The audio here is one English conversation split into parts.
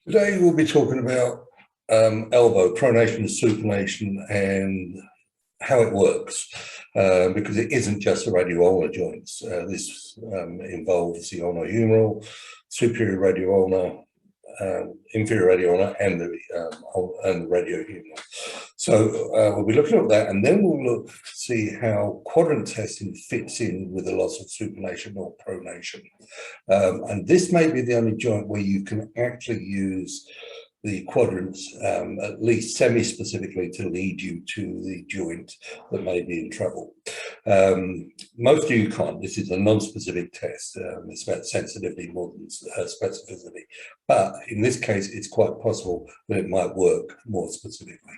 Today we'll be talking about elbow, pronation and supination and how it works, because it isn't just the radioulnar joints. This involves the ulnohumeral, superior radioulnar, inferior radioulnar, and the radiohumeral. So we'll be looking at that, and then we'll look to see how quadrant testing fits in with the loss of supination or pronation. And this may be the only joint where you can actually use the quadrants, at least semi-specifically, to lead you to the joint that may be in trouble. Most of you can't. This is a non-specific test. It's about sensitivity more than specificity. But in this case, it's quite possible that it might work more specifically.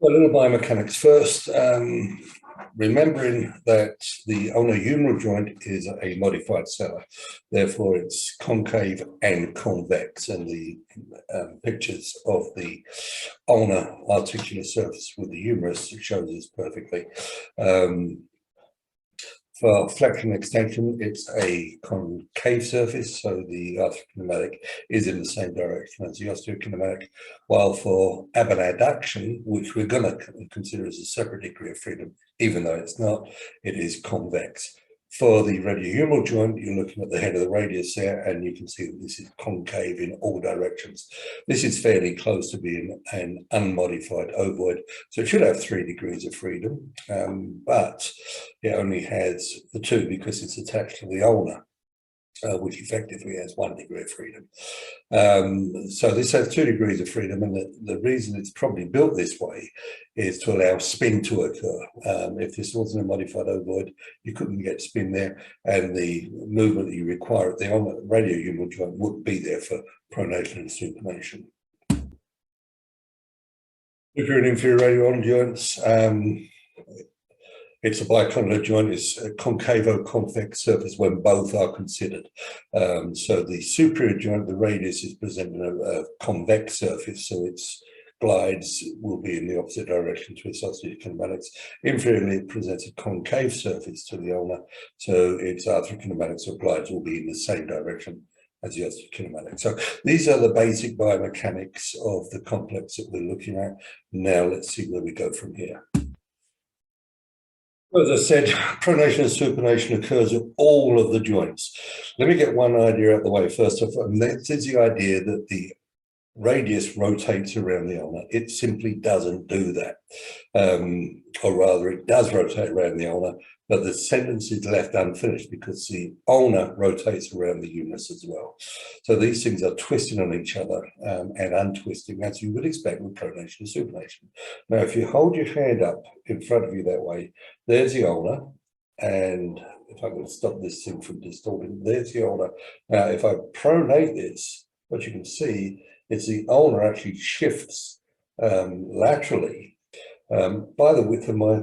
A little biomechanics first. Remembering that the ulnohumeral joint is a modified sellar, therefore it's concave and convex, and the pictures of the ulnar articular surface with the humerus shows this perfectly. For flexion extension, it's a concave surface, so the osteokinematic is in the same direction as the osteokinematic, while for adduction, which we're going to consider as a separate degree of freedom, even though it's not, it is convex. For the radiohumeral joint, you're looking at the head of the radius there, and you can see that this is concave in all directions. This is fairly close to being an unmodified ovoid, so it should have 3 degrees of freedom, but it only has the 2 because it's attached to the ulna, which effectively has 1 degree of freedom. So this has 2 degrees of freedom, and the reason it's probably built this way is to allow spin to occur. If this wasn't a modified ovoid, you couldn't get spin there, and the movement that you require at the radiohumeral joint wouldn't be there for pronation and supination. Superior and inferior radioulnar joints. It's a bicondular joint, it's a concavoconvex surface when both are considered. So the superior joint, the radius is presenting a convex surface, so its glides will be in the opposite direction to its osteokinematics. Inferiorly, it presents a concave surface to the ulna, so its arthrokinematics or glides will be in the same direction as the osteokinematic. So these are the basic biomechanics of the complex that we're looking at. Now let's see where we go from here. As I said, pronation and supination occurs at all of the joints. Let me get one idea out of the way first off, and that is the idea that the radius rotates around the ulna. It simply doesn't do that. Or rather, it does rotate around the ulna, but the sentence is left unfinished because the ulna rotates around the humerus as well. So these things are twisting on each other and untwisting, as you would expect with pronation and supination. Now, if you hold your hand up in front of you that way, there's the ulna, and if I can stop this thing from distorting, there's the ulna. Now, if I pronate this, what you can see is the ulna actually shifts laterally by the width of my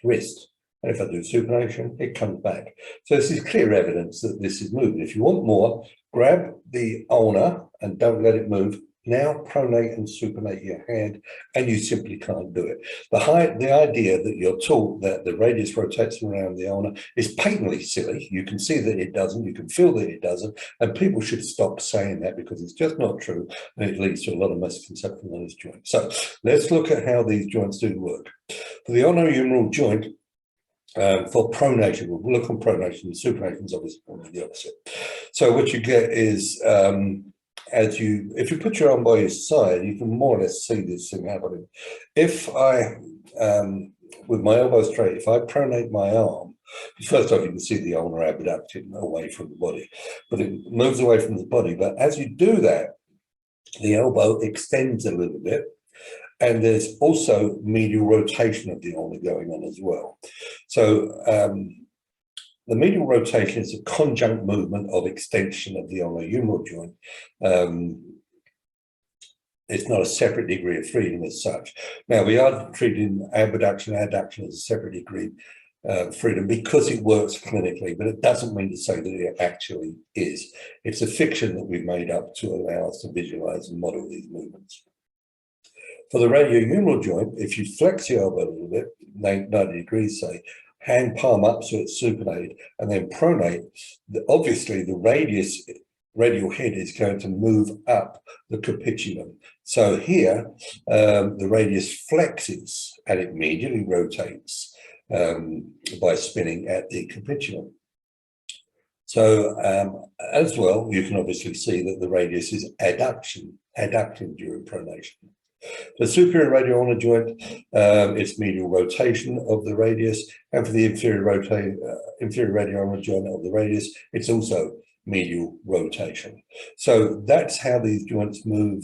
wrist. And if I do supination, it comes back. So this is clear evidence that this is moving. If you want more, grab the ulna and don't let it move. Now pronate and supinate your hand, and you simply can't do it. The idea that you're taught that the radius rotates around the ulna is patently silly. You can see that it doesn't, you can feel that it doesn't, and people should stop saying that because it's just not true, and it leads to a lot of misconceptions on this joint. So let's look at how these joints do work. For the ulnohumeral joint, for pronation, we'll look on pronation, and supination is obviously the opposite. So what you get is, if you put your arm by your side, you can more or less see this thing happening. If I, with my elbow straight, if I pronate my arm, first off, you can see the ulnar abducting away from the body, but it moves away from the body. But as you do that, the elbow extends a little bit, and there's also medial rotation of the ulna going on as well. So the medial rotation is a conjunct movement of extension of the ulnohumeral joint. It's not a separate degree of freedom as such. Now, we are treating adduction as a separate degree of freedom because it works clinically, but it doesn't mean to say that it actually is. It's a fiction that we've made up to allow us to visualize and model these movements. For the radiohumeral joint, if you flex your elbow a little bit, 90 degrees say, hand palm up so it's supinated, and then pronate, obviously the radius radial head is going to move up the capitulum. So here, the radius flexes and it medially rotates by spinning at the capitulum. So as well, you can obviously see that the radius is adducting during pronation. The superior radioulnar joint, it's medial rotation of the radius, and for the inferior radioulnar joint of the radius, it's also medial rotation. So that's how these joints move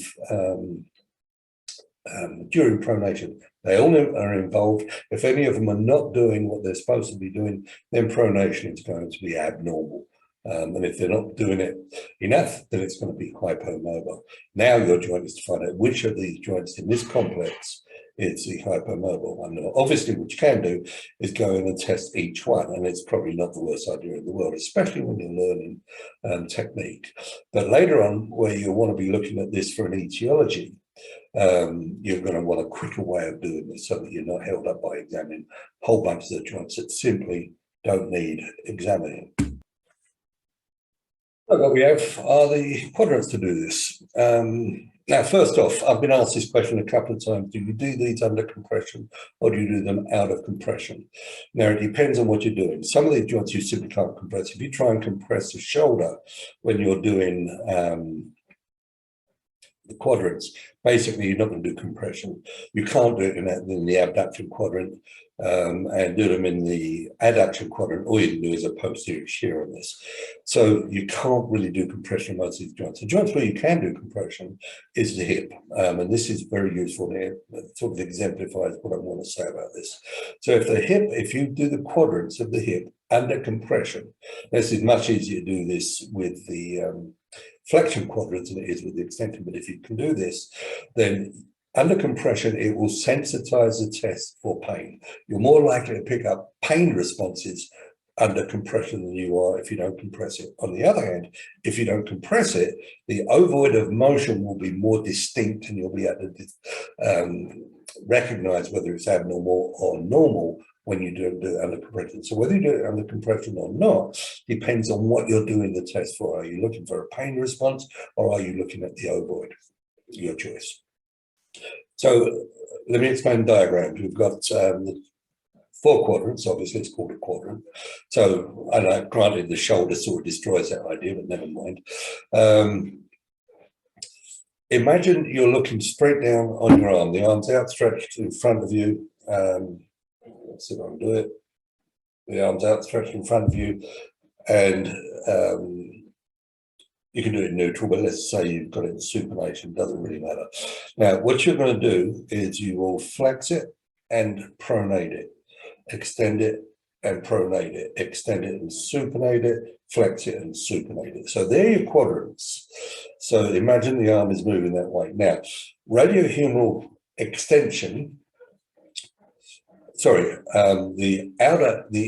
during pronation. They all are involved. If any of them are not doing what they're supposed to be doing, then pronation is going to be abnormal. And if they're not doing it enough, then it's going to be hypomobile. Now your joint is to find out which of these joints in this complex is the hypomobile one. Now, obviously, what you can do is go in and test each one, and it's probably not the worst idea in the world, especially when you're learning technique. But later on, where you want to be looking at this for an etiology, you're going to want a quicker way of doing this so that you're not held up by examining whole bunches of joints that simply don't need examining. So what we have are the quadrants to do this. Now, first off, I've been asked this question a couple of times. Do you do these under compression or do you do them out of compression? Now, it depends on what you're doing. Some of these joints you simply can't compress. If you try and compress the shoulder when you're doing the quadrants, basically you're not going to do compression. You can't do it in the abduction quadrant and do them in the adduction quadrant. All you can do is a posterior shear on this. So you can't really do compression on most of these joints. The joints where you can do compression is the hip. And this is very useful here. It sort of exemplifies what I want to say about this. So if you do the quadrants of the hip under compression, this is much easier to do this with the flexion quadrants than it is with the extension. But if you can do this, then under compression, it will sensitize the test for pain. You're more likely to pick up pain responses under compression than you are if you don't compress it. On the other hand, if you don't compress it, the ovoid of motion will be more distinct and you'll be able to recognize whether it's abnormal or normal when you do it under compression. So whether you do it under compression or not depends on what you're doing the test for. Are you looking for a pain response or are you looking at the ovoid? Your choice. So let me explain the diagrams. We've got the 4 quadrants. Obviously, it's called a quadrant. So, I know, granted, the shoulder sort of destroys that idea, but never mind. Imagine you're looking straight down on your arm. The arm's outstretched in front of you. Let's see if I can do it. The arm's outstretched in front of you, and you can do it in neutral, but let's say you've got it in supination, doesn't really matter. Now, what you're going to do is you will flex it and pronate it, extend it and pronate it, extend it and supinate it, flex it and supinate it. So there are your quadrants. So imagine the arm is moving that way. Now, radiohumeral extension, the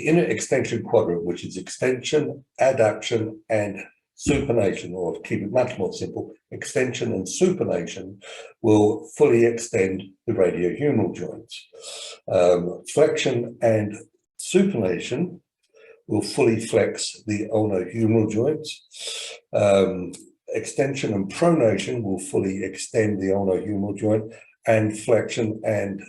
inner extension quadrant, which is extension, adduction, and supination, or to keep it much more simple, extension and supination will fully extend the radiohumeral joints. Flexion and supination will fully flex the ulnohumeral joints. Extension and pronation will fully extend the ulnohumeral joint, and flexion and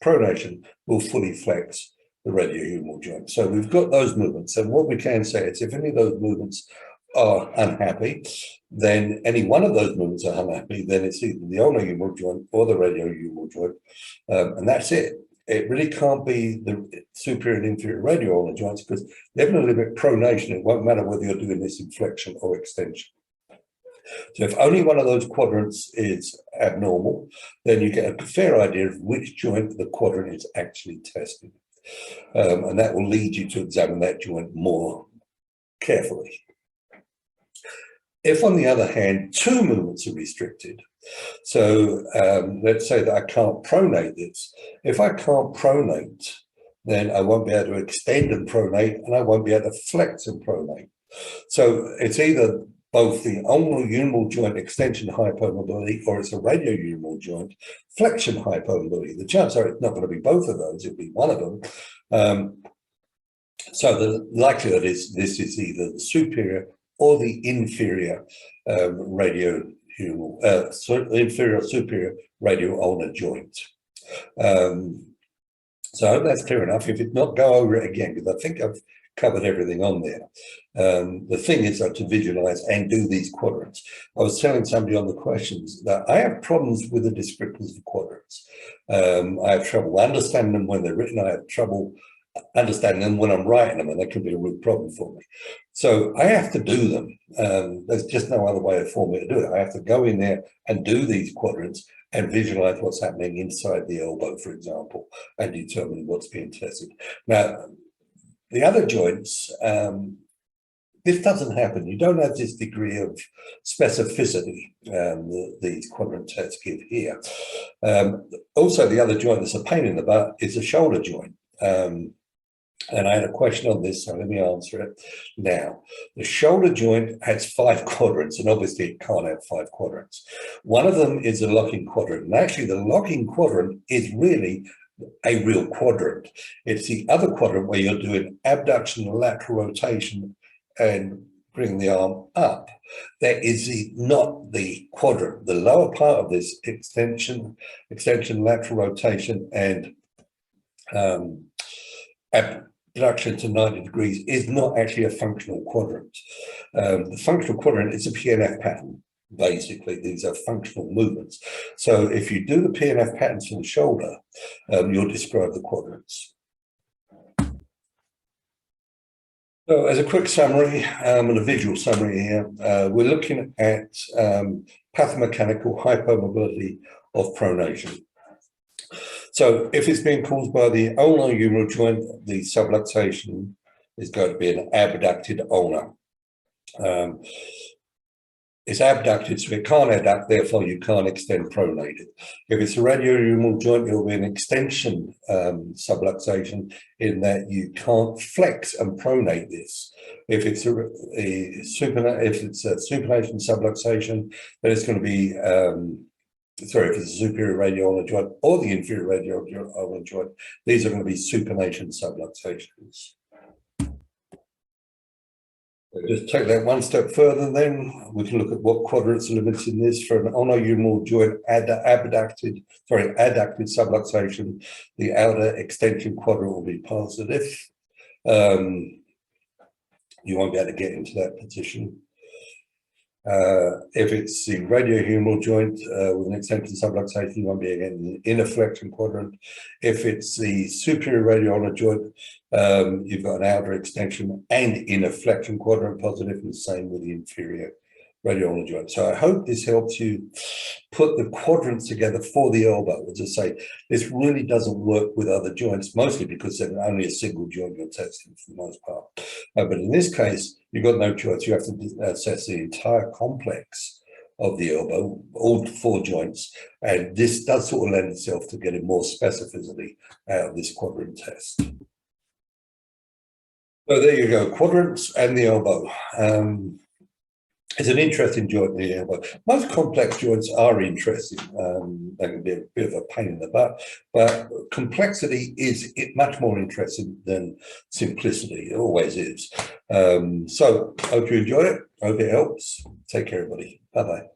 pronation will fully flex the radiohumeral joint. So we've got those movements. And what we can say is if any of those movements are unhappy, then any one of those movements are unhappy, then it's either the ulnohumeral joint or the radiohumeral joint. And that's it. It really can't be the superior and inferior radioulnar joints because they're going to limit pronation. It won't matter whether you're doing this in flexion or extension. So if only one of those quadrants is abnormal, then you get a fair idea of which joint the quadrant is actually testing. And that will lead you to examine that joint more carefully. If, on the other hand, 2 movements are restricted, so let's say that I can't pronate this. If I can't pronate, then I won't be able to extend and pronate, and I won't be able to flex and pronate. So it's either both the ulnohumeral joint extension hypomobility or it's a radiohumeral joint flexion hypomobility. The chances are it's not going to be both of those, it'll be one of them. So the likelihood is this is either the superior or the inferior radiohumeral, inferior superior radioulnar joint. So I hope that's clear enough. If it's not, go over it again, because I think I've covered everything on there. The thing is to visualize and do these quadrants. I was telling somebody on the questions that I have problems with the descriptors of quadrants. I have trouble understanding them when they're written. I have trouble understanding them when I'm writing them, and that can be a real problem for me. So I have to do them. There's just no other way for me to do it. I have to go in there and do these quadrants and visualize what's happening inside the elbow, for example, and determine what's being tested. Now, the other joints, this doesn't happen. You don't have this degree of specificity these quadrant tests give here. Also, the other joint that's a pain in the butt is the shoulder joint. And I had a question on this, so let me answer it now. The shoulder joint has 5 quadrants, and obviously it can't have 5 quadrants. One of them is a locking quadrant, and actually the locking quadrant is really a real quadrant. It's the other quadrant where you're doing abduction, lateral rotation, and bring the arm up. That is not the quadrant. The lower part of this extension, lateral rotation, and abduction to 90 degrees is not actually a functional quadrant. The functional quadrant is a PNF pattern. Basically, these are functional movements. So if you do the PNF patterns for the shoulder, you'll describe the quadrants. So as a quick summary and a visual summary here, we're looking at pathomechanical hypomobility of pronation. So if it's being caused by the ulnohumeral joint, the subluxation is going to be an abducted ulna. It's abducted, so it can't adduct, therefore you can't extend pronated. If it's a radiohumeral joint, it'll be an extension subluxation in that you can't flex and pronate this. If it's a supination subluxation, then it's going to be sorry, if it's a superior radioulnar joint or the inferior radioulnar joint, these are going to be supination subluxations. Just take that one step further, then we can look at what quadrants are limited in this. For an ulnohumeral joint adducted subluxation, the outer extension quadrant will be positive. You won't be able to get into that position. If it's the radiohumeral joint with an extension subluxation, you won't be again in the inner flexion quadrant. If it's the superior radioulnar joint, you've got an outer extension and inner flexion quadrant positive, and the same with the inferior radioulnar joint. So I hope this helps you put the quadrants together for the elbow. As I say, this really doesn't work with other joints, mostly because they're only a single joint you're testing for the most part. But in this case, you've got no choice. You have to assess the entire complex of the elbow, all 4 joints, and this does sort of lend itself to getting more specificity out of this quadrant test. So there you go, quadrants and the elbow. It's an interesting joint, the elbow. Most complex joints are interesting. They can be a bit of a pain in the butt, but complexity is much more interesting than simplicity. It always is. So, hope you enjoyed it. Hope it helps. Take care, everybody. Bye-bye.